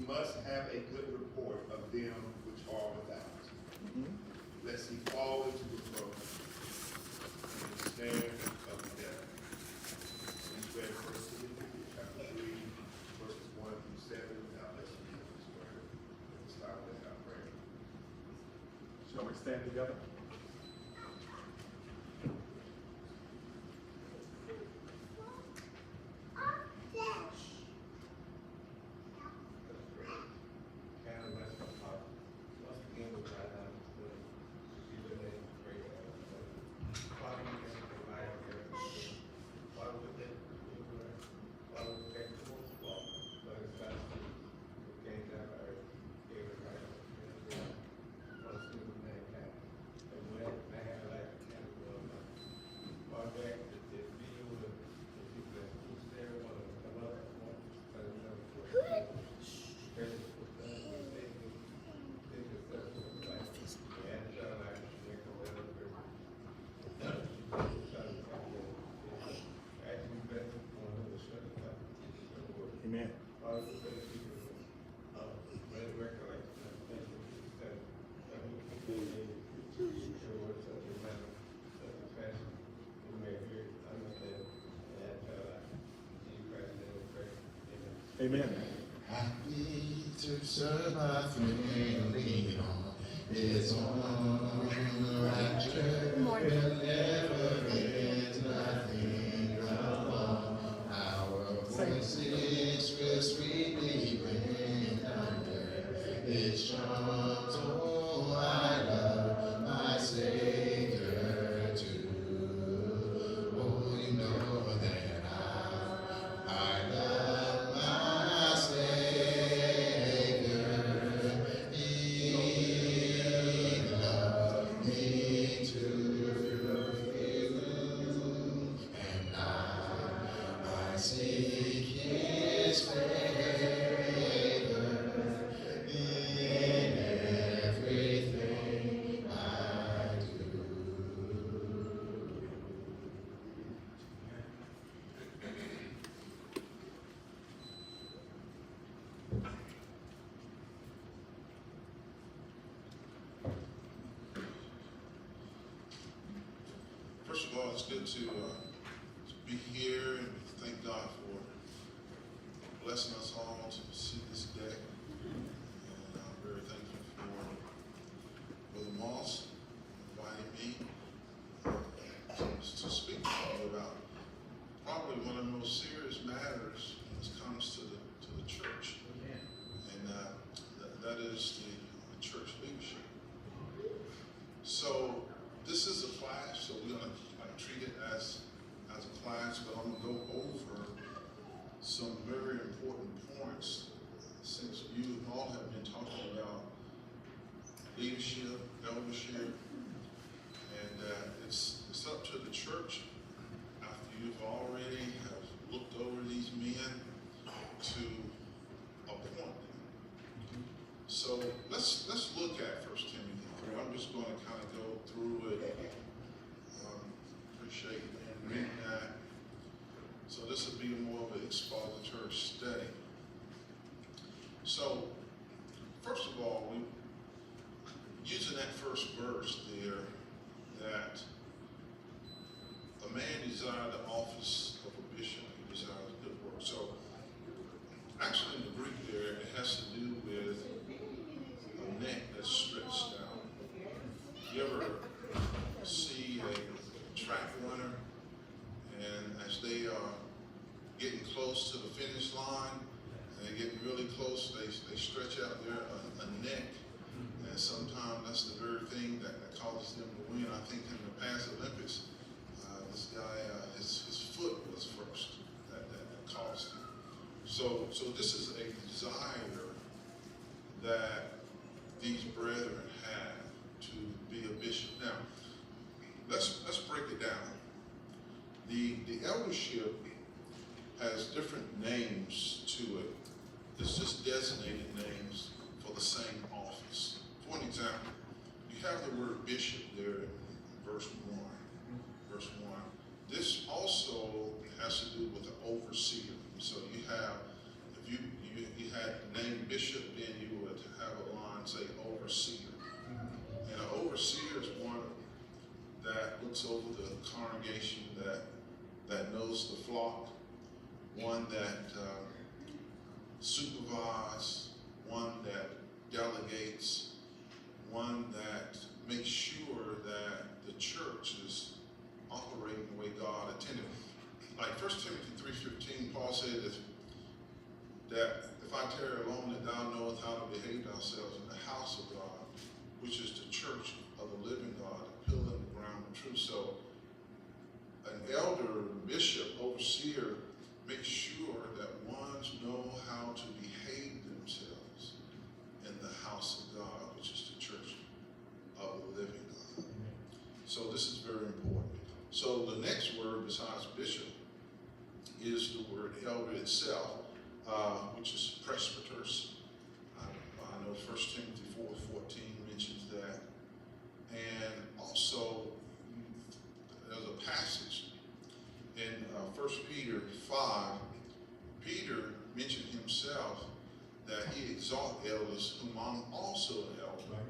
must have a good report of them which are without, lest he fall into reproach and the snare of the devil. Please read 1 Timothy chapter 3, verses 1 through 7. God bless you for this word. Let's start with our prayer. Shall we stand together? Amen. Amen. Happy to serve my friend, lean on his own rapture. Will never end, nothing alone. Our voices will sweetly ring under his charms. Oh, I love my Savior too. Oh, you know that I love my Savior. He loved me too. And I seek his favor in everything I do. First of all, it's good to be here and thank God for blessing us all to see this day. And I'm very thankful for Brother Moss inviting me to speak to you about probably one of the most serious matters when it comes to the church. And that is the church leadership. So this is a class, so we're going to treat it as a class, but I'm going to go over some very important points since you all have been talking about leadership, eldership, and it's up to the church after you've already have looked over these men to appoint them. So let's look at 1 Timothy 3. I'm just going to kind of go through it. Appreciate you reading that. So this will be more of an expository study. So first of all, we using that first verse there, that a man desired the office of a bishop, he desires good work. So actually in the Greek there, it has to do with a neck that's stretched out. You ever see a track runner, and as they are getting close to the finish line, and they're getting really close, they stretch out a neck, and sometimes that's the very thing that causes them to win. I think in the past Olympics, this guy, his foot was first that caused him. So this is a desire that these brethren have to be a bishop. Now, let's break it down. The eldership has different names to it. It's just designated names for the same office. For an example, you have the word bishop there in verse 1. Verse 1. This also has to do with the overseer. So you have, if you had the name bishop, then you would have a line say overseer. And an overseer is one that looks over the congregation, that knows the flock, one that supervises, one that delegates, one that makes sure that the church is operating the way God intended. Like 1 Timothy 3:15, Paul said that if I tarry alone, that thou knowest how to behave ourselves in the house of God, which is the church of the living God, a pillar in the ground of truth. So an elder, bishop, overseer makes sure that ones know how to behave themselves in the house of God, which is the church of the living God. So this is very important. So the next word besides bishop is the word elder itself, which is presbyters. I know 1 Timothy 4:14 mentions that. And also, there's a passage in 1 Peter 5. Peter mentioned himself that he exalted elders, whom I'm also an elder.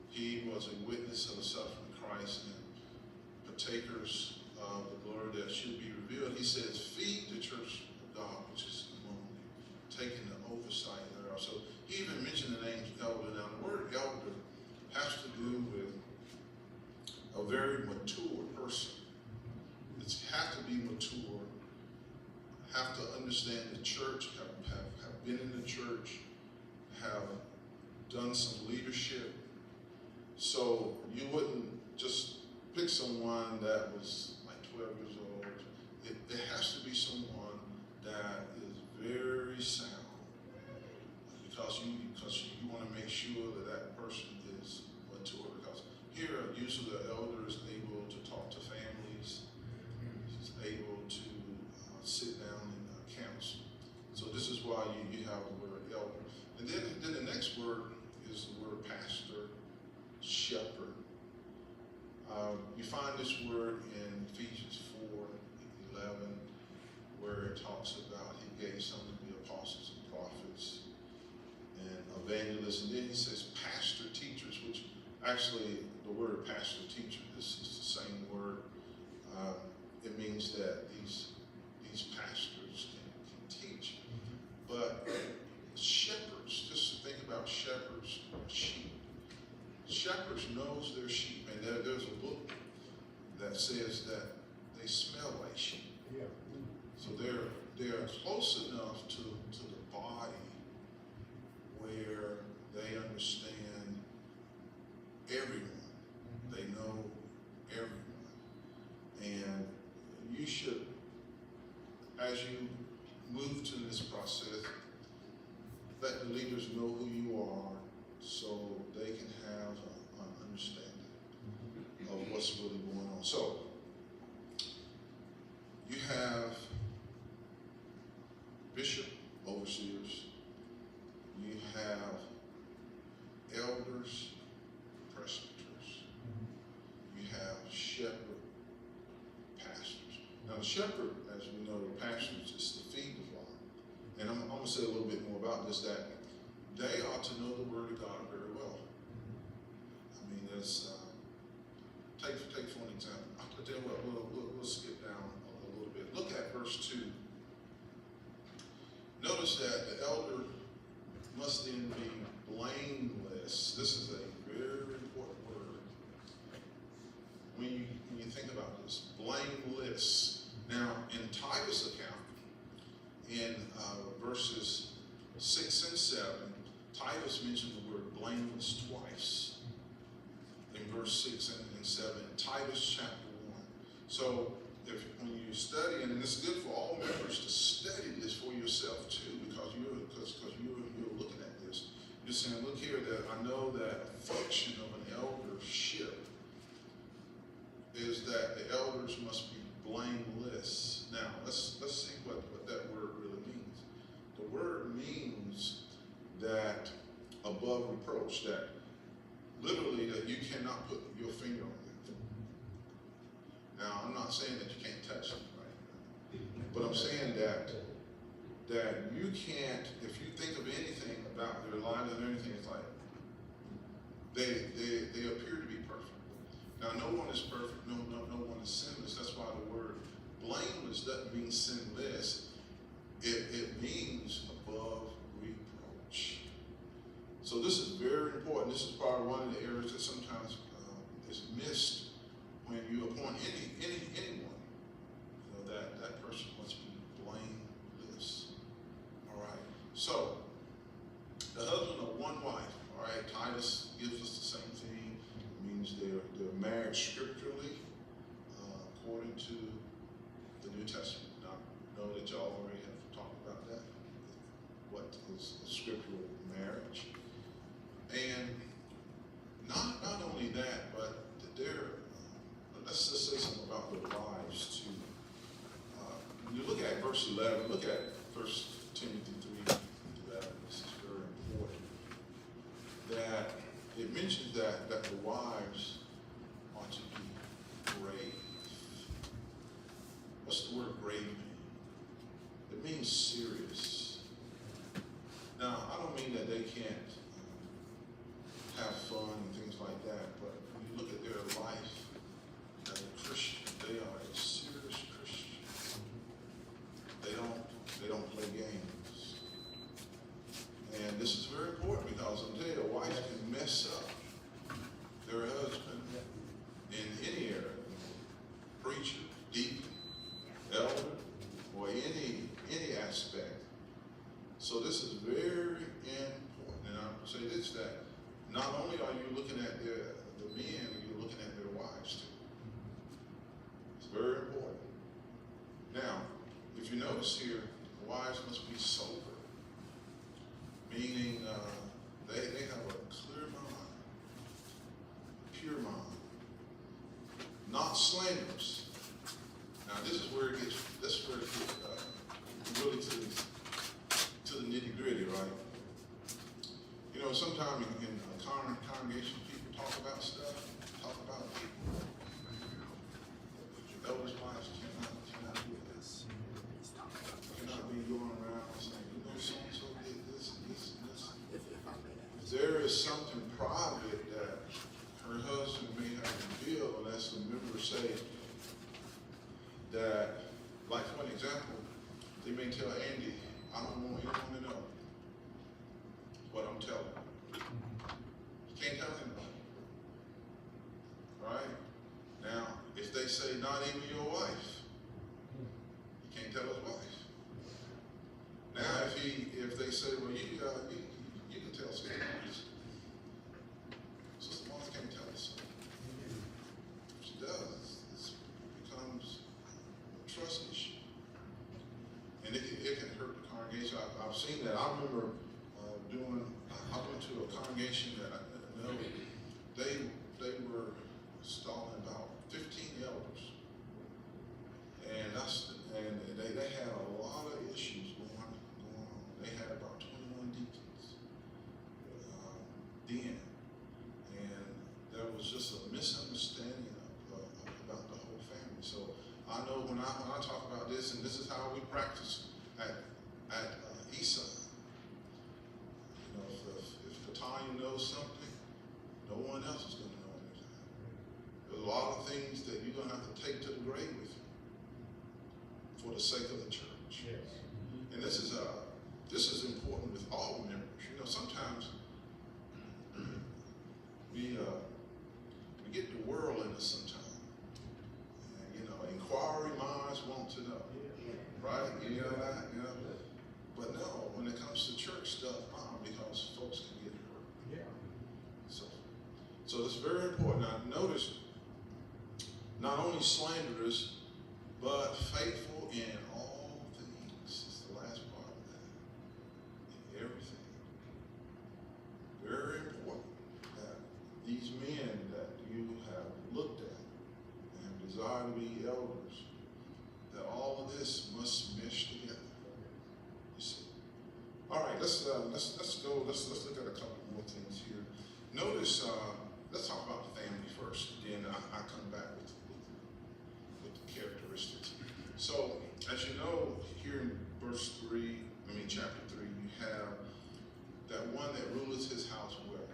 He was a witness of the suffering of Christ and partakers of the glory that should be revealed. He says, feed the church of God, which is among you, taking the oversight thereof. So he even mentioned the name elder. Now the word elder has to do with a very mature person. It's have to be mature, have to understand the church, have been in the church, have done some leadership. So you wouldn't just pick someone that was like 12 years old. It has to be someone that is very sound, because you want to make sure that person is mature. Because here, usually the elder is able to talk to families, is able to sit down and counsel. So this is why you have the word elder. And then the next word is the word pastor, shepherd. You find this word in Ephesians 4:11, where it talks about he gave some to be apostles and prophets and evangelists. And then he says pastor teachers, which actually the word pastor teacher is the same word. It means that these pastors can teach. But shepherds, just to think about shepherds, sheep. Shepherds knows their sheep, and there's a book that says that they smell like sheep. Yeah. So they're close enough to the body where they understand everyone. They know everyone. And you should, as you move to this process, let the leaders know who you are so they can have an understanding of what's really going on. So, you have bishop, overseers. You have elders, presbyters. You have shepherd, pastors. Now, the shepherd, as we know, the pastors is to feed the flock. And I'm going to say a little bit more about this, that they ought to know the word of God very well. I mean, it's, take for an example. I'll tell you what, we'll skip down a little bit. Look at verse 2. Notice that the elder must then be blameless. This is a very important word. When you think about this, blameless. Now, in Titus' account, in verses 6 and 7, Titus mentioned the word blameless twice. In verse 6 and 7, Titus chapter 1. So, when you study, and it's good for all members to study this for yourself too, because you're looking at this. You're saying, look here, that I know that a function of an eldership is that the elders must be blameless. Now, let's see what that word really means. The word means that above reproach, that literally that you cannot put your finger on it. Now, I'm not saying that you can't touch them, right? But I'm saying that you can't, if you think of anything about their They appear to be perfect. Now, no one is perfect. No one is sinless. That's why the word blameless doesn't mean sinless. It means above reproach. So this is very important. This is probably one of the areas that sometimes is missed when you appoint anyone. You know, that person must be blameless. All right. So the husband of one wife. All right. Titus gives us the same thing. It means they're married scripturally according to the New Testament. Now, I know that y'all already have talked about that. What is a scriptural marriage? And not only that, but let's just say something about the wives too. When you look at verse 11, look at 1 Timothy 3:11. This is very important. That it mentions that the wives ought to be grave. What's the word grave mean? It means serious. Now, I don't mean that they can't have fun and things like that, but when you look at their life as a Christian, they are a serious Christian. They don't play games. And this is very important because I'm telling you, a wife can mess up their husband in any area. Preacher, deacon, elder, or any aspect. So this is very important. And I'll say this, that not only are you looking at the men, you're looking at their wives too. It's very important. Now, if you notice here, the wives must be sober, meaning they have a clear mind, pure mind, not slanderous. Now, this is where it gets really to the nitty gritty, right? You know, sometimes in congregation, people talk about stuff, talk about people. Elders' wives cannot do this. Cannot be going around saying, you know, so-and-so did this and this and this. If there is something private that her husband may have revealed, unless the members say that, like for an example, they may tell Andy, I don't want anyone to know what I'm telling him. You can't tell anybody. Right? Now, if they say not even your wife, you can't tell his wife. Now, if they say, well, you can tell Sister Martha. Sister Martha can't tell us. If she does, it becomes a trust issue. And it can hurt the congregation. I've seen that. I remember I went to a congregation that I know, they were installing about 15 elders. And they had a lot of issues going on. They had about 21 deacons then. And there was just a misunderstanding about the whole family. So I know when I talk about this, and this is how we practice at Esau. You know, if Tanya knows something, no one else is going to know anything. There's a lot of things that you're going to have to take to the grave with you for the sake of the church. Yes. And this is important with all members. You know, sometimes we get the world in us sometimes. And, you know, inquiry minds want to know. Right? You know that? You know? But no, when it comes to church stuff, because folks can get hurt. Yeah. So it's very important. Now notice, not only slanderous, but faithful in all things. It's the last part of that. In everything. Very important that these men that you have looked at and desire to be elders, that all of this must mesh together. You see. All right, let's go. Let's look at a couple more things here. Notice, let's talk about the family first. Then I come back with the characteristics. So, as you know, here in chapter 3, you have that one that ruleth his house well,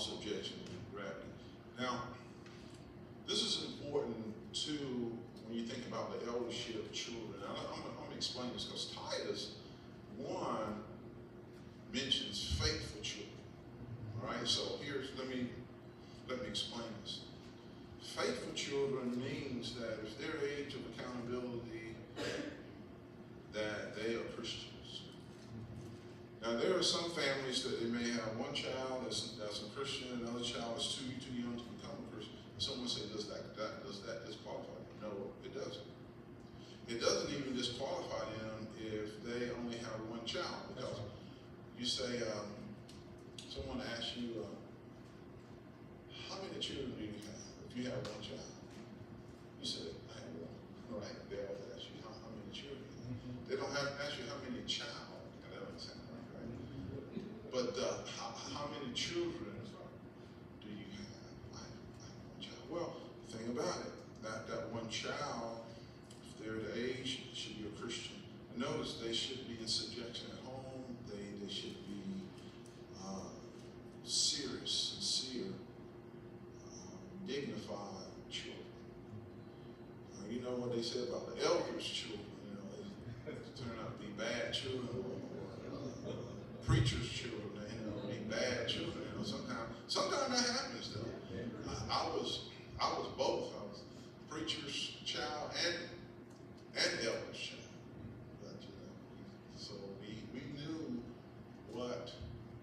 subjection to gravity. Now, this is important too when you think about the eldership of children. I'm going to explain this because Titus 1 mentions faithful children. All right, so let me explain this. Faithful children means that if their age of accountability, that they are Christians. Now there are some families that they may have one child that's a Christian, and another child is too young to become a Christian. Someone say, does that disqualify them? No, it doesn't. It doesn't even disqualify them if they only have one child, because you say, someone asks you, how many children do you have? If you have one child, you say, I have one. Right? They always ask you how many children. They don't have to ask you how many child. That doesn't sound right? But how many children do you have? I have one child. Well, the thing about it, that one child, if they're the age, should be a Christian. Notice they should be in subjection at home. They should be serious, sincere, dignified children. You know what they say about the elders' children? You know, they turn out to be bad children, or preachers' children. You know, be bad children. You know, sometimes that happens though. I was both. I was preacher's child and elder's child. But so we knew what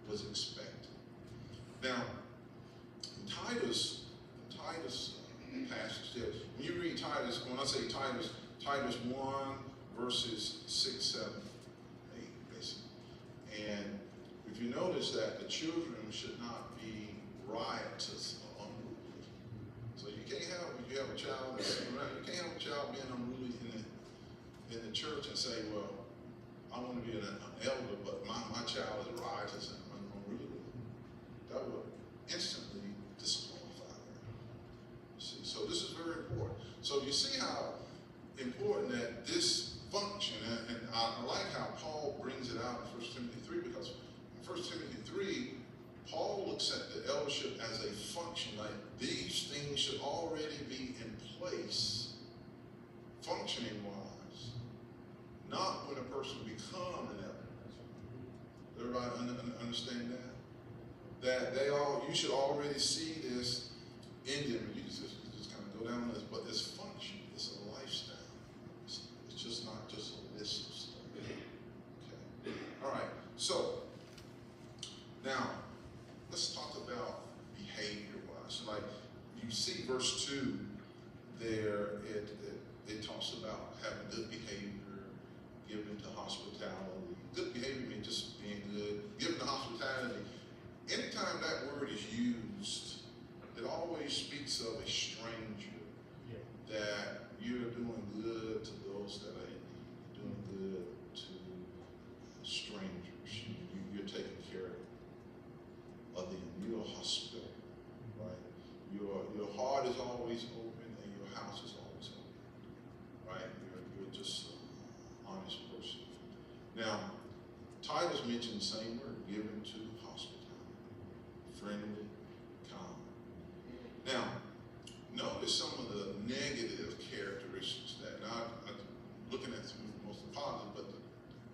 was expected. Now, in Titus passage there, when you read Titus, when I say Titus 1 verses 6, 7, 8, basically. And if you notice that the children should not be riotous or unruly. So you can't have, if you have a child that's around, you can't have a child being unruly in the church and say, well, I want to be an elder, but my child is riotous and unruly. That would instantly disqualify them. See, so this is very important. So you see how important that this function, and I like how Paul brings it out in 1 Timothy 3, because in 1 Timothy 3, Paul looks at the eldership as a function, like these things should already be in place, functioning wise, not when a person becomes an elder. Everybody understand that? That you should already see this in them. You just kind of go down this, but it's function, it's a lifestyle. It's just not just a list of stuff. Okay. All right. So now let's talk about behavior-wise. So like you see verse 2 there, it talks about having good behavior, giving to hospitality. Good behavior means just being good. Giving to hospitality. Anytime that word is used, it always speaks of a stranger. Yeah. That you're doing good to those that are in need. You're doing good to strangers. You're taking care of them. You're a hospital, right? Your heart is always open and your house is always open, right? You're just an honest person. Now, Titus mentioned the same word, given to hospitality, friendly, kind. Now, notice some of the negative characteristics that, now I'm looking at some of the most positive, but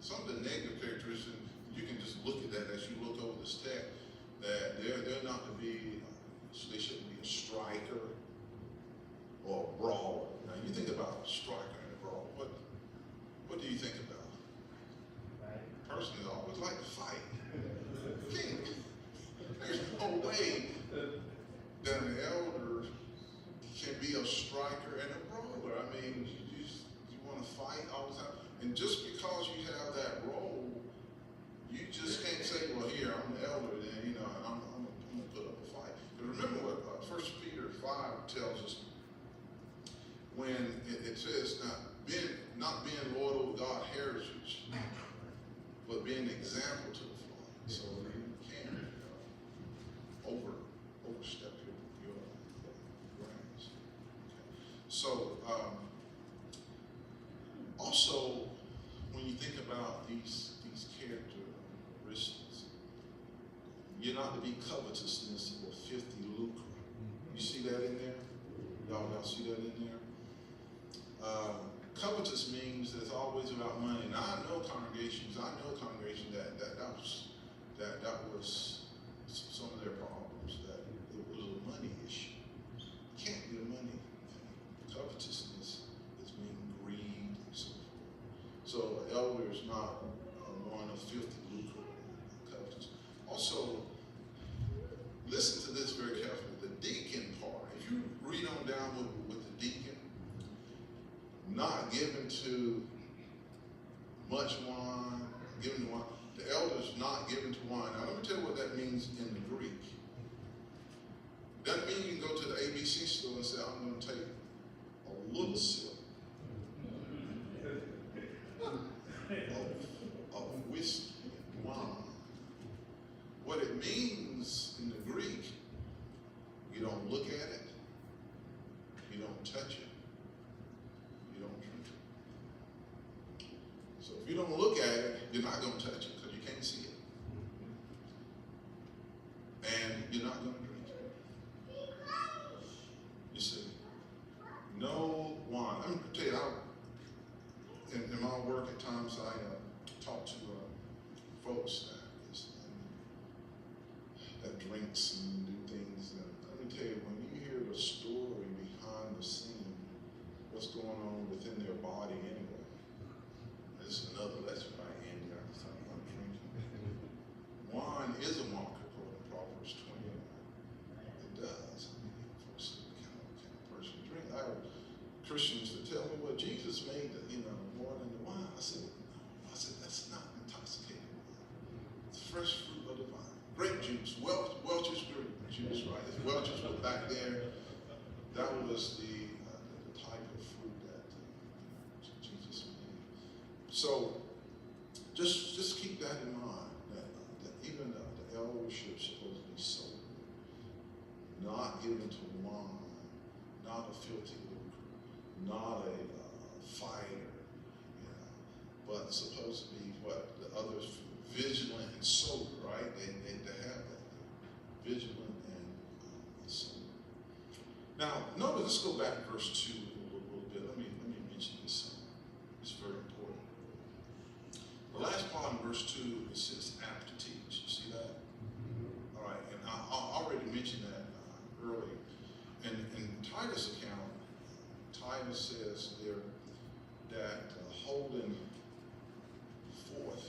some of the negative characteristics, you can just look at that as you look over this text, that they're not to be, they shouldn't be a striker or a brawler. Now, you think about a striker and a brawler, what do you think about? Personally, I always like to fight. There's no way that an elder can be a striker and a brawler. I mean, you want to fight all the time. And just because you have that role, you just can't say, well, here, I'm the elder, and I'm going to put up a fight. But remember what 1 Peter 5 tells us when it says, not being loyal to God's heritage, but being an example to the flock. So you can't overstep your ranks. Okay. So also, when you think about these characteristics, you're not to be covetousness or filthy lucre. You see that in there? Y'all see that in there? Covetous means that it's always about money. Now I know congregations that was some of their problems, that it was a money issue. It can't be a money thing. Covetousness is being greed and so forth. So an elder is not one of filthy lucre, covetous. Also, listen to this very carefully. The deacon part, if you read on down with the deacon, not given to much wine, given to wine. The elders not given to wine. Now let me tell you what that means in the Greek. Doesn't mean you can go to the ABC store and say, I'm going to take a little sip of whiskey and wine. What it means in the Greek, you don't look at it, you don't touch it, you don't drink it. So if you don't look at it, you're not going to touch it because you can't see it. And you're not going to drink it. You see, no wine. I'm going to tell you, in my work at times, I talk to folks that drinks and do things. And let me tell you, when you hear the story behind the scene, what's going on within their body anyway, this is another lesson by Andy. I was talking about drinking. Wine is a marker, according to Proverbs 29. It does. I mean, folks, kind of person drink. I have Christians that tell me, well, Jesus made more than the wine. I said, no. I said, that's not intoxicating wine. It's fresh fruit of the vine. Grape juice, Welch's grape juice, right? If Welch's was back there, that was the type of fruit that Jesus made. So just keep that in mind, that even the eldership is supposed to be sober, not given to wine, not a filthy lucre, not a fighter, but supposed to be what the others, vigilant and sober, right? They have that. Vigilant and sober. Now, notice, let's go back to verse 2 a little bit. Let me mention this. It's very important. The last part in verse 2, it says apt to teach. You see that? All right, and I already mentioned that earlier. And in Titus' account, Titus says there that holding forth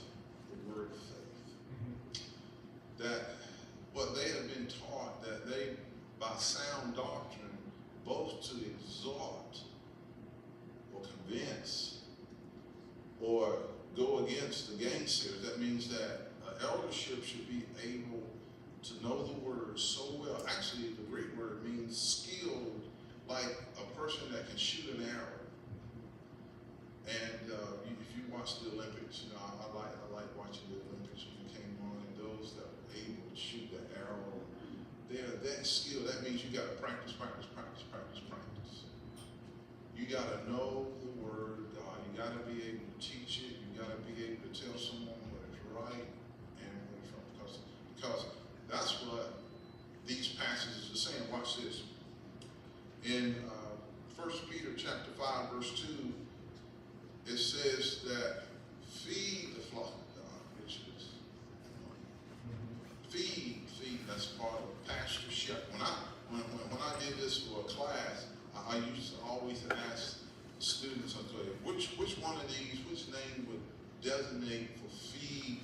the word of faith, that what they have been taught, that they, by sound doctrine, both to exhort or convince or go against the gainsayers. That means that eldership should be able to know the word so well. Actually, the Greek word means skilled, like a person that can shoot an arrow. And if you watch the Olympics, I like watching the Olympics when it came on, and those that were able to shoot the arrow, they're that skilled. That means you got to practice. You got to know the word of God. You got to be able to teach it. You got to be able to tell someone what is right and what is wrong, because that's what these passages are saying. Watch this. In 1 Peter chapter 5, verse 2, it says that feed the flock of God, which is feed. That's part of pastor shepherd. When I did this for a class, I used to always ask the students, I'd say, which one of these, which name would designate for feed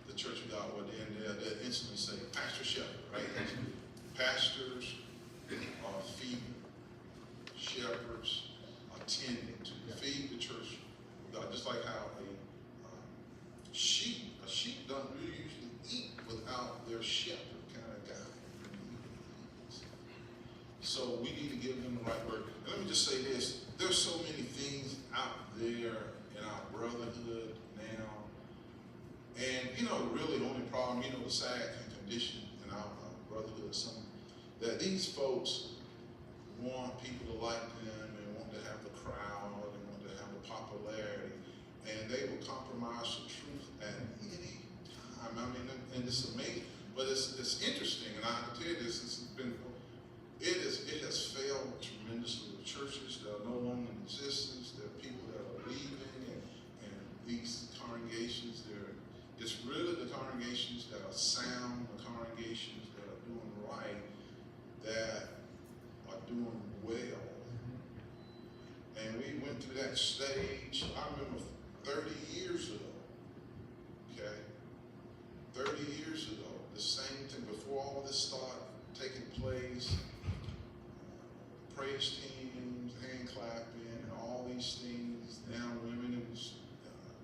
the church of God? Well, then they'll instantly say pastor shepherd, right? Pastors are feeding, shepherds are tending to feed the church of God. Just like how a sheep don't really usually eat without their shepherd kind of guy. So we need to give them the right word. And let me just say this, there's so many things out there in our brotherhood now. And really the only problem, the sad condition in our brotherhood is something that these folks want people to like them and want to have the crowd and want to have the popularity, and they will compromise the truth at any time. I mean, and it's amazing. But it's interesting, and I have to tell you this, it has failed tremendously with churches that are no longer in existence. There are people that are leaving, and these congregations, it's really the congregations that are sound, the congregations that are doing right, that are doing well. And we went through that stage, I remember 30 years ago, okay? 30 years ago, the same thing, before all this started taking place, praise teams, hand clapping, and all these things, now women who was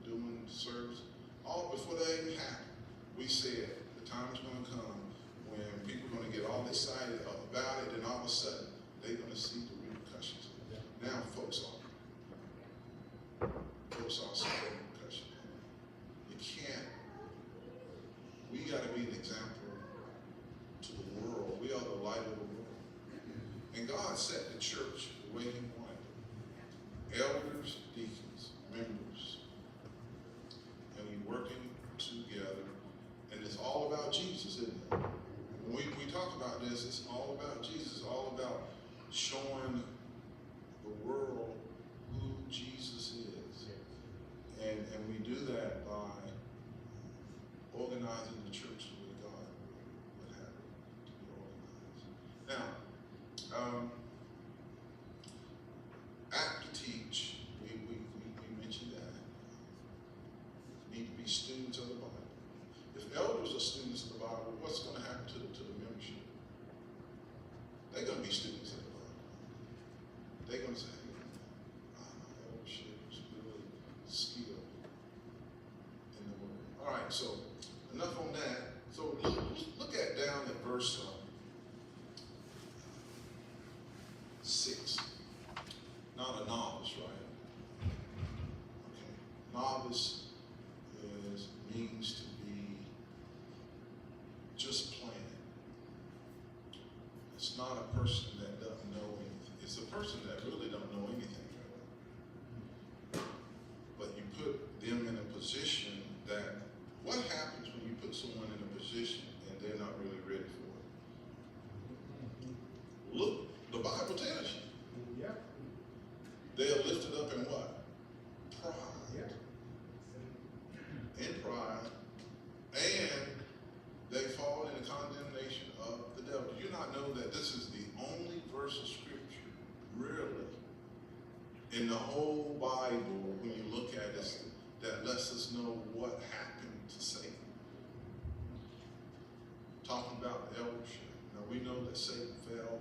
doing service, all before that even happened, we said the time's going to come when people are going to get all excited about it, and all of a sudden, they're going to see the repercussions. Now, folks are seeing the repercussions. You can't, we got to be an example to the world. We are the light of the world. And God set the church the way He wanted. Elders, deacons, members, and we working together. And it's all about Jesus, isn't it? When we talk about this, it's all about Jesus. It's all about showing the world who Jesus is. And we do that by organizing the church the way God would have it to be organized. Now, apt to teach, we mentioned that. Need to be students of the Bible. If elders are students of the Bible, what's going to happen to the membership? They're going to be students of the Bible. They're going to say, eldership is really skilled in the word. All right, so enough on that. So look at down at verse 6. Not a novice, right? Okay. Novice means to be just planning. It's not a person that doesn't know anything. It's a person that really don't know anything, really. But you put them in a position that, what happens when you put someone in a position and they're not really ready for it? Look, the Bible tells you. Yeah. They are lifted up in what? Pride. Yeah. In pride. And they fall in the condemnation of the devil. Do you not know that this is the only verse of scripture, really, in the whole Bible, when you look at it, that lets us know what happened to Satan? Talking about the eldership. Now we know that Satan fell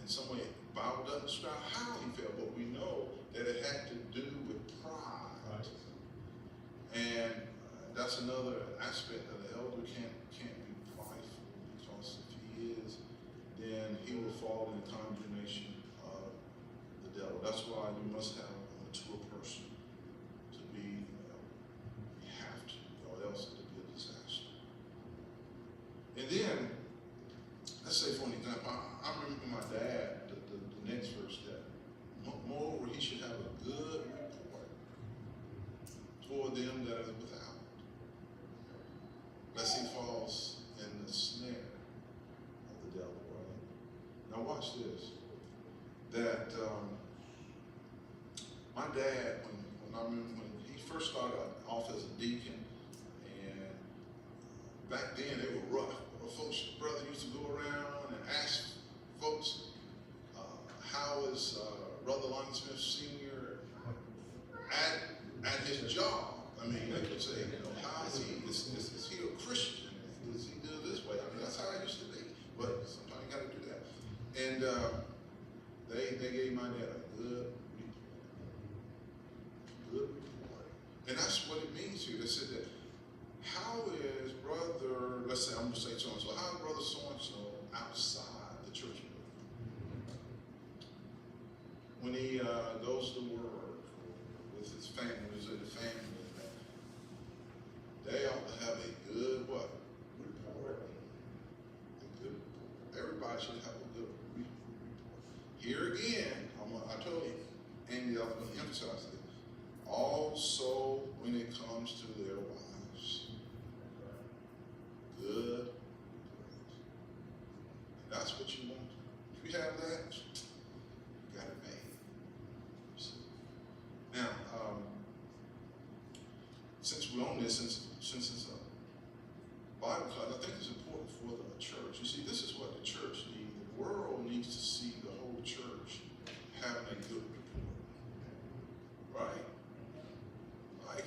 in some way. The Bible doesn't describe how he fell, but we know that it had to do with pride. Right. And that's another aspect that the elder can't be prideful, because if he is, then he will fall in the condemnation of the devil. That's why you must have a mature person to be an elder. You have to, or else it'll be a disaster. And then, let's say for an example, I remember my dad, the next verse, that moreover he should have a good report toward them that are without, lest he falls in the snare of the devil, right? Now watch this. That my dad, when he first started off as a deacon, and back then they were rough. Folks, brother used to go around and ask folks, how is Brother Lonnie Smith Sr. at his job? I mean, they could say, how is he? Is he a Christian? Does he do it this way? I mean, that's how it used to be. But sometimes you got to do that. And they gave my dad a good report. Good report. And that's what it means here. They said that, how is brother, let's say, I'm going to say so-and-so, how is brother so-and-so outside the church building? When he goes to work with his family, visit the family, they ought to have a good what? Report. A good report. Everybody should have a good report. Here again, I told you, and I'm going to emphasize it, also when it comes to their wives. Good. we're on this, since it's a Bible class, I think it's important for the church. You see, this is what the church needs. The world needs to see the whole church having a good report. Right? Like,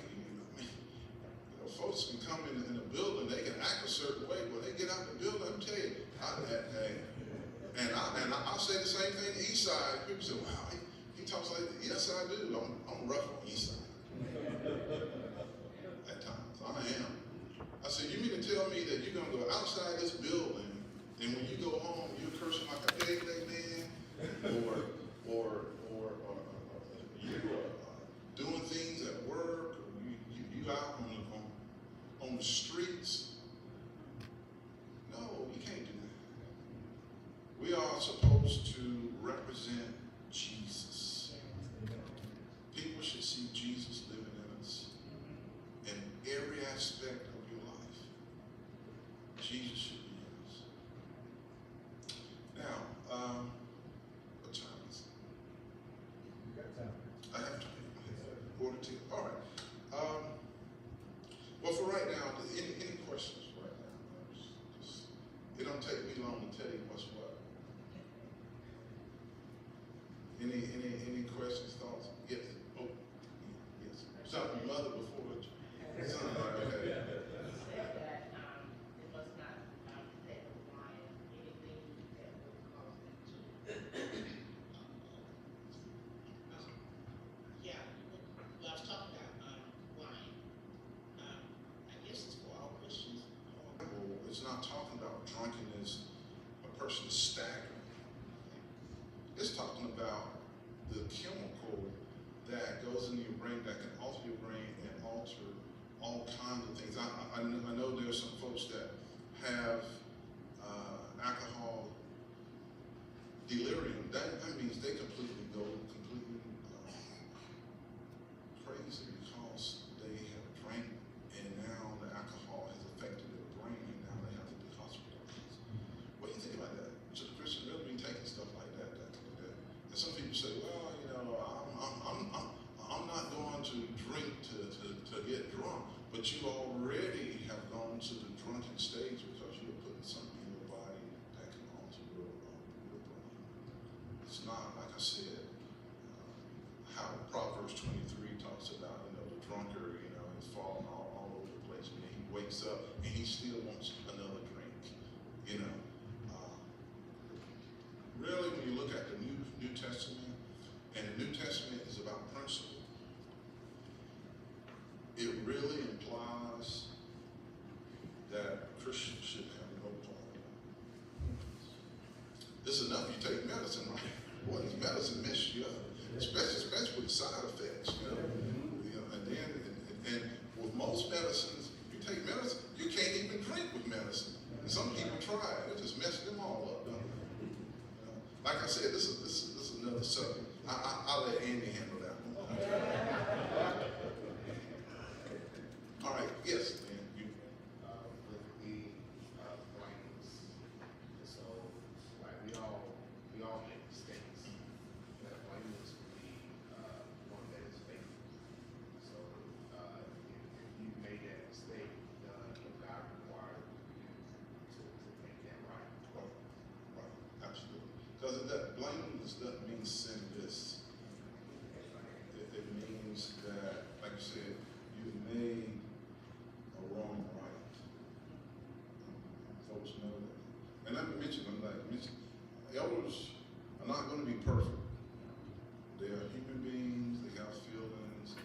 folks can come in the building, they can act a certain way, but they get out the building, I'm telling you, I'll say the same thing to East Side. People say, wow, he talks like that. Yes, I do. I'm rough on East Side. At times, I am. I said, you mean to tell me that you're going to go outside this building, and when you go home, you're cursing like a peg leg man, or you are doing things at work, or you out on the streets? No, you can't do that. We are supposed to represent Jesus. People should see Jesus living in us in every aspect of your life. Jesus should be in us. Now, what time is it? You got time. I have time. Quarter to. All right. Well, for right now, any questions right now? It don't take me long to tell you what's what. Any questions, thoughts? Yes. Oh, yes. Something your mother before it. Something like okay. You said that it must not take a lion anything that would cause them to. Yeah, well, I was talking about lying. I guess it's for all Christians. It's not talking about drunkenness, a person is staggering. It's talking about the chemical that goes into your brain that can alter your brain and alter all kinds of things. I know there's some folks that have alcohol delirium. That means they completely go crazy because they have drank and now the alcohol has affected their brain and now they have to be hospitalized. What do you think about that? Should a Christian really be taking stuff like that? And some people say, well, you know, I'm not going to drink to get drunk, but you already have gone to the drunken stage because you're putting something in your body that can alter your brain. It's not, like I said, how Proverbs 23 talks about, you know, the drunkard, you know, is falling all over the place, and he wakes up and he still wants another drink, you know. Really, when you look at the New Testament, and the New Testament is about principle, it really implies that Christians should have no problem. It's enough you take medicine, right? Boy, these medicine mess you up, especially with the side effects, you know. And with most medicines, you take medicine, you can't even drink with medicine. And some people try it, it just messes them all up, don't it? Like I said, this is another subject. I'll let Andy handle that one. All right, yes, man. With the blameless, so like we all make mistakes. That blameless would be one that is faithful. So if you made that mistake, God required you to make that right. Right, absolutely. Because blameless doesn't mean sinless. It means that, like you said, you've made a wrong right. Folks know that. And I mentioned, elders are not going to be perfect. They are human beings, they have feelings.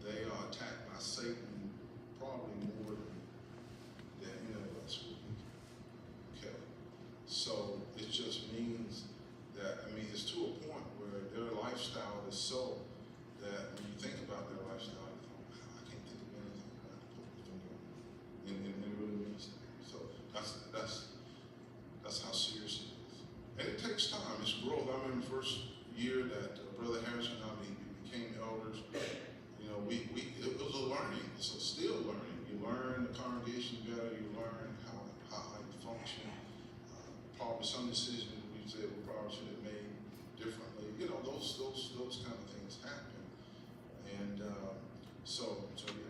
They are attacked by Satan probably more than any of us would be. Okay. So it just means that, it's to a point where their lifestyle is so that when you think about their lifestyle, you think, wow, I can't think of anything I have to put my finger on. And it really means that. So that's how serious it is. And it takes time, it's growth. I remember the first year that Brother Harrison and I became elders, you know, it was a learning, it's still learning. You learn the congregation better, you learn how you function. Probably some decisions we said we probably should have made differently. You know, those kind of things happen. And so yeah.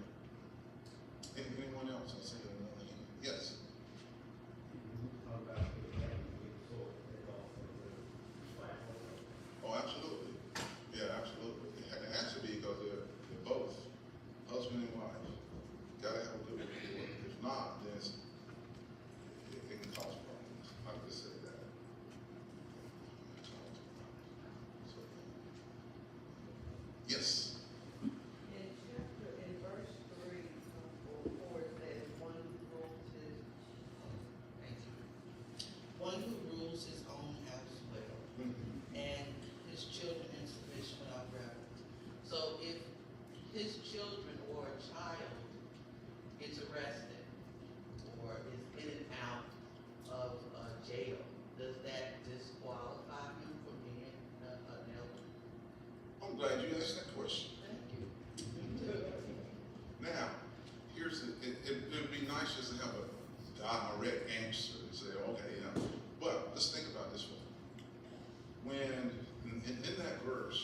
direct answer and say, okay, yeah. But let's think about this one. When, in that verse,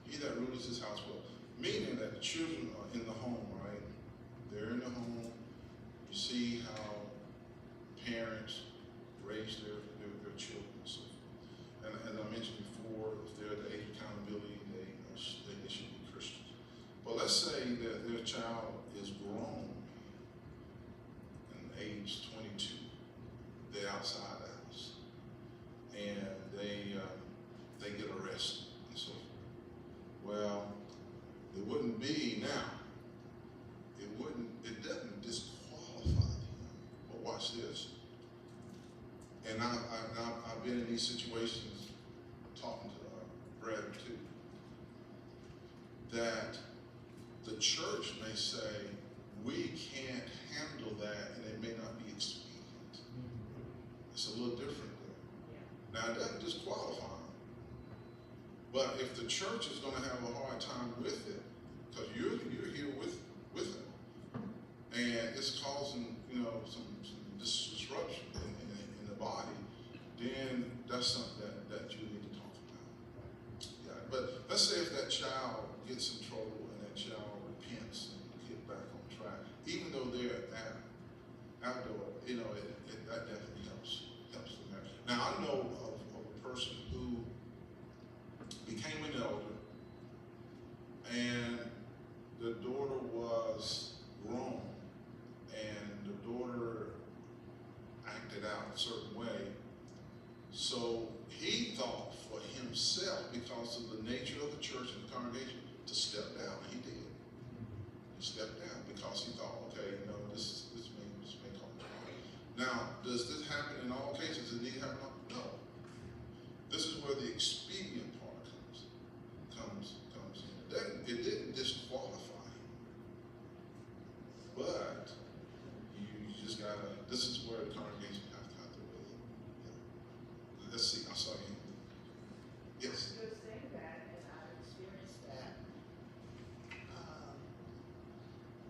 he that ruleth his house well, meaning that the children are in the home, right? They're in the home. You see how parents raise their children. So, and as I mentioned before, if they're at the age of accountability, they should be Christians. But let's say that their child is grown in age 22. They're outside the house, and they get arrested and so forth. Well, it wouldn't be now. It doesn't disqualify him. But watch this. And I've been in these situations, talking to brethren too, that the church may say, we can't handle that, and it may not be expedient. It's a little different there. Now, it doesn't disqualify them. But if the church is going to have a hard time with it, because you're here with them, and it's causing, some disruption in the body, then that's something that you need to talk about. Yeah, but let's say if that child gets in trouble and that child repents and get back on track, even though they're outdoor, that definitely helps them there. Now I know of a person who became an elder, and the daughter was grown, and the daughter acted out a certain way. So he thought for himself, because of the nature of the church and the congregation, to step down. He did. He stepped down because he thought, okay, this may come down. Now, does this happen in all cases? Does it need to happen? No. This is where the expedient part comes in. It didn't disqualify him, but you just gotta. This is where the congregation have to weigh in. Yeah. Let's see. I saw you. Yes. You're saying that, and I've experienced that.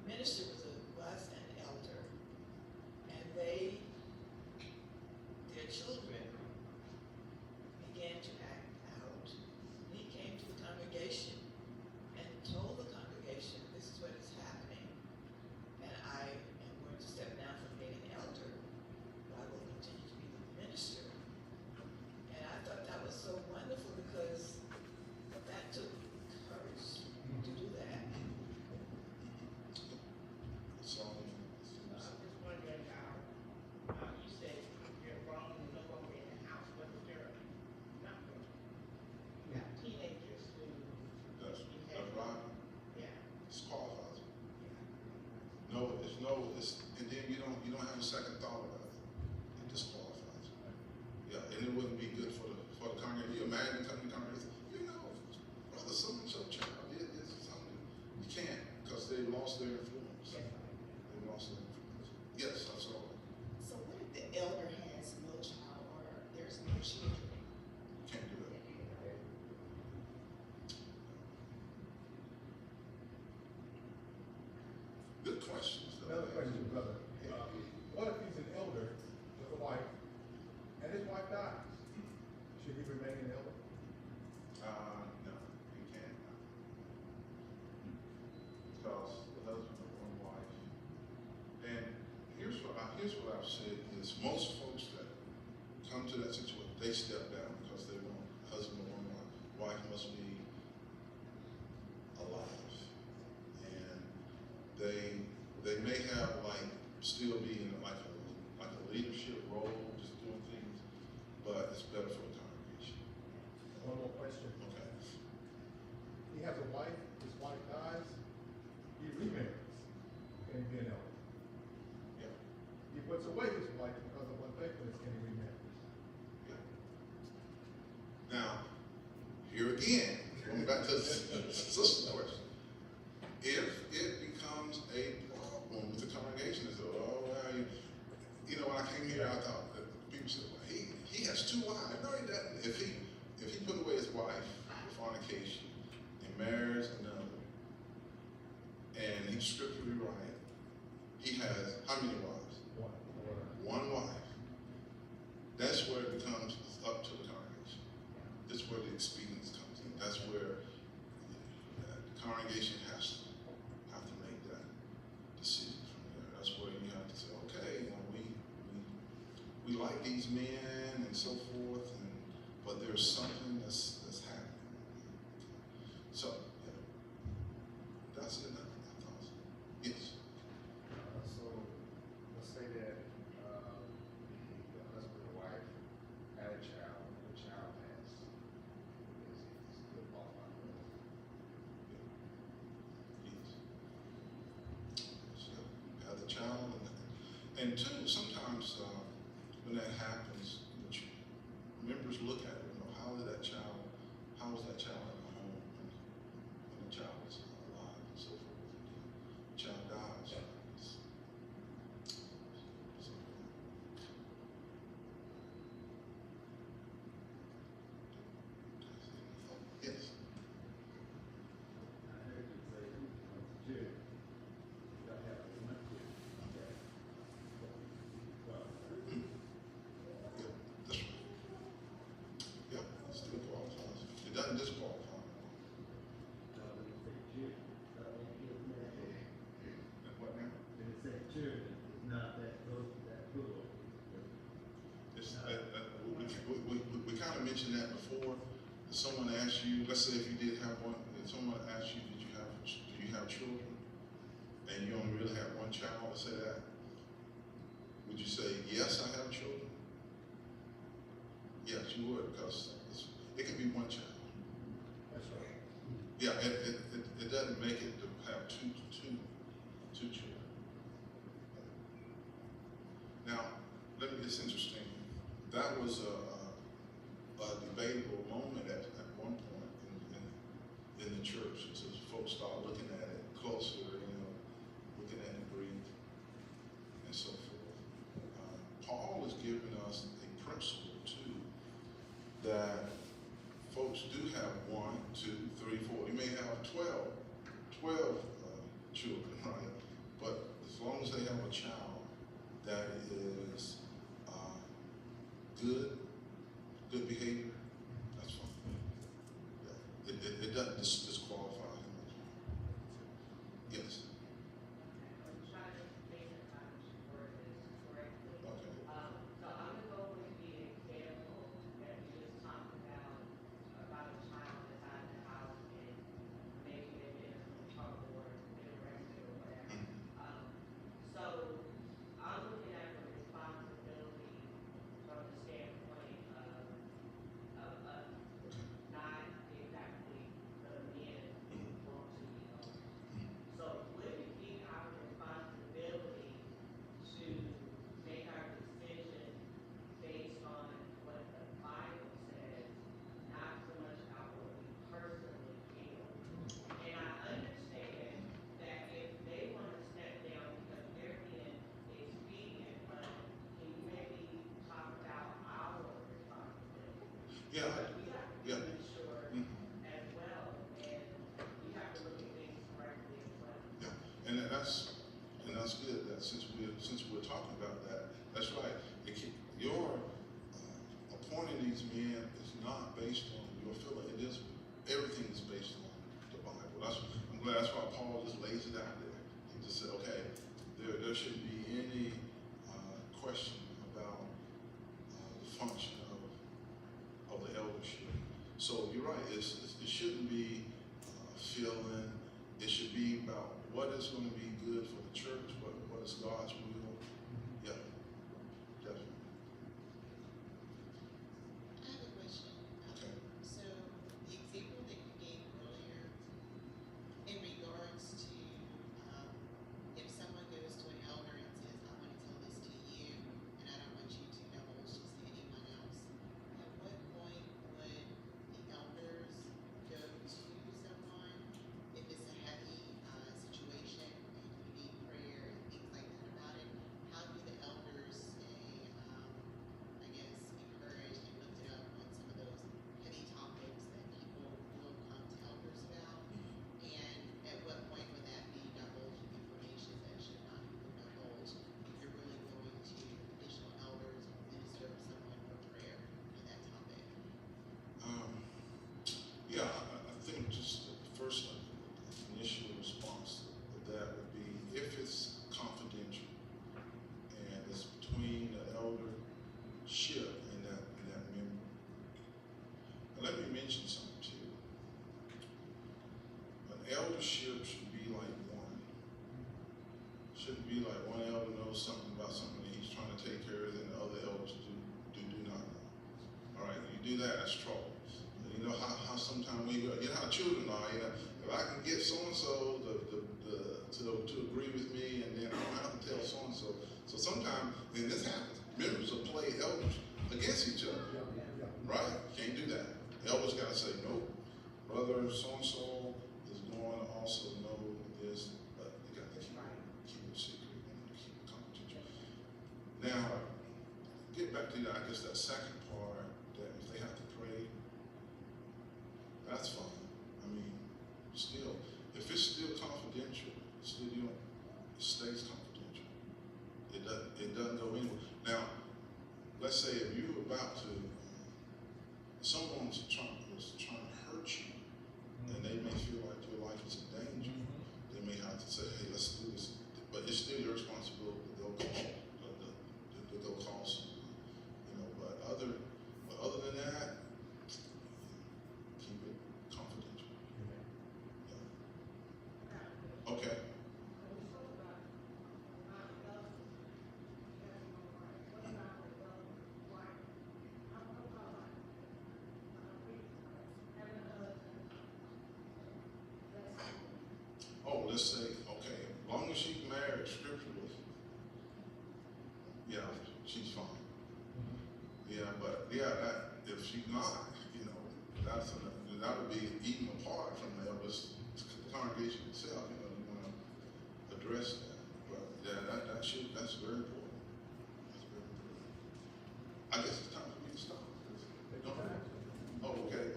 Minister was an elder, and their children began to act out. He came to the congregation and told the congregation, this is what is happening, and I am going to step down from being an elder, but I will continue to be the minister. And I thought that was so wonderful, because that took courage to do that. So, I'm just wondering how, you said you're grown and no longer in the house, but if you're not grown, you have teenagers who, that's right. yeah. Disqualifies him. And then you don't have a second thought about it. It disqualifies you. Yeah, and it wouldn't be good for the congregation. You imagine coming to the congregation, brother, so and so child did this or something. You can't, because they lost their influence. They lost their influence. Yes, I saw it. So what if the elder has no child or there's no children? You can't do that. Good questions, though. Another question, brother. What if he's an elder with a wife, and his wife dies? Should he remain an elder? No, you can't. Because the husband of one wife. And here's what I've said is most folks that come to that situation, they step down because they want a husband of one wife. Wife must be alive. And they may have still be in like a leadership role, just doing things, but it's better for the congregation. One more question. Okay. He has a wife, his wife dies, he remarries, can he be an elder? Yeah. He puts away his wife because of unfaithfulness, can he remarry? Yeah. Now, here again, going back to the sister's question. If it becomes a problem with the congregation, it's when I came here, I thought that people said, well, he has two wives. No, he doesn't. If he put away his wife for fornication and marries another, and he's scripturally right, he has how many wives? One. That's where it becomes up to the congregation. That's where the experience comes in. That's where the congregation has to make that decision from there. That's where you have to say, okay, you know, we like these men and so forth, but there's something that's happening. So, yeah, that's it. I thought. Yes. So let's say that the husband and wife had a child, and the child has is still qualified for it. Yes. So, have the child, and two, sometimes when that happens, members look at it, you know, how was that child in the home when the child was alive and so forth, and the child dies. So, yes. I heard you say you want to you don't have a one kid. Okay. Well, Yeah, that's right. Yeah, it still qualifies. It doesn't disqualify. when you say children, And what now? when you say children, it's not that close to that plural. It's, we kind of mentioned that before. If someone asked you, let's say if you did have one, if someone asked you, do you have children? And you only really have one child, let's say that. Would you say, yes, I have children? Yes, you would, because it could be one child. That's right. Yeah, it doesn't make it to have two children. Now, it's interesting. That was a debatable moment at one point in the church. As folks start looking at it closer, you know, looking at the Greek and so forth. Paul is giving us a principle too, that folks do have 1, 2, 3, 4. You may have 12 children, right? But as long as they have a child that is good behavior, that's fine. Yeah. It doesn't disqualify him. Yes. I'm trying to make sure I'm word this correctly. Okay. So I'm gonna go with the example that we just talked about a child that's out of the house and maybe they've been in some trouble or been arrested or whatever. So I'm looking at the responsibility from the standpoint of not exactly the men who want to be owned. So would it be our responsibility to make our decision based on what the Bible says, not so much about what we personally feel? And I understand that if they want to step down because they're being expedient, but can you maybe talk about our responsibility? Yeah. Because we have to be Yeah. mature Mhm. as well, and we have to look at things correctly as well. Yeah, and that's good. That since we're talking about that, that's right. Your appointing these men is not based on your feeling. It is everything is based on the Bible. I'm glad that's why Paul just lays it out there. He just said, okay, there shouldn't be any question about the function of the eldership. So you're right. It shouldn't be feeling. It should be about what is going to be good for the church, what is God's will. Yeah, definitely. I have a question. Okay. So the example that you gave earlier in regards to if someone goes to an elder and shouldn't be like one elder knows something about something that he's trying to take care of, and the other elders do not know. All right, you do that, that's trouble. And you know how sometimes we go, you know how children are, you know, if I can get so-and-so to agree with me, and then I don't have to tell so-and-so. So sometimes, and this happens, members will play elders against each other, right? Can't do that. Elders gotta say, nope, brother so-and-so is going to also know this, but they got to keep it secret and keep it confidential. Now, get back to that, I guess that second part, that if they have to pray, that's fine. I mean, still, if it's still confidential, it stays confidential. It doesn't go anywhere. Now, let's say if you're about to, someone's trying to hurt you, and they may feel like your life is in danger, they may have to say, hey, let's do this. But it's still your responsibility to go call someone. You know, but other than that, keep it confidential. Yeah. Okay. Oh, let's say, okay, as long as she's married scripturally, yeah, she's fine. Yeah, but yeah, that if she's not, you know, that would be even apart from the congregation itself. You know, you want to address that. But yeah, that's very important. That's very important. I guess it's time for me to stop. Oh, okay.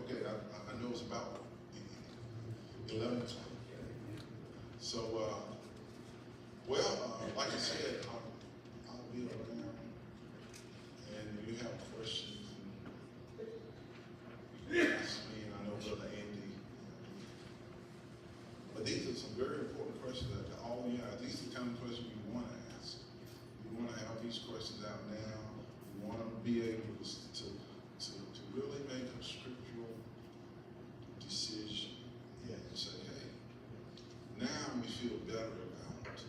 I know it's about 11:20. So, like I said, I'll be around, and if you have questions, you can ask me, and I know Brother Andy. But these are some very important questions that all you have. These are the kind of questions you want to ask. You want to have these questions out now. You want to be able to really make a scriptural decision and say, hey, now we feel better about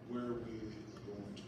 where we are going to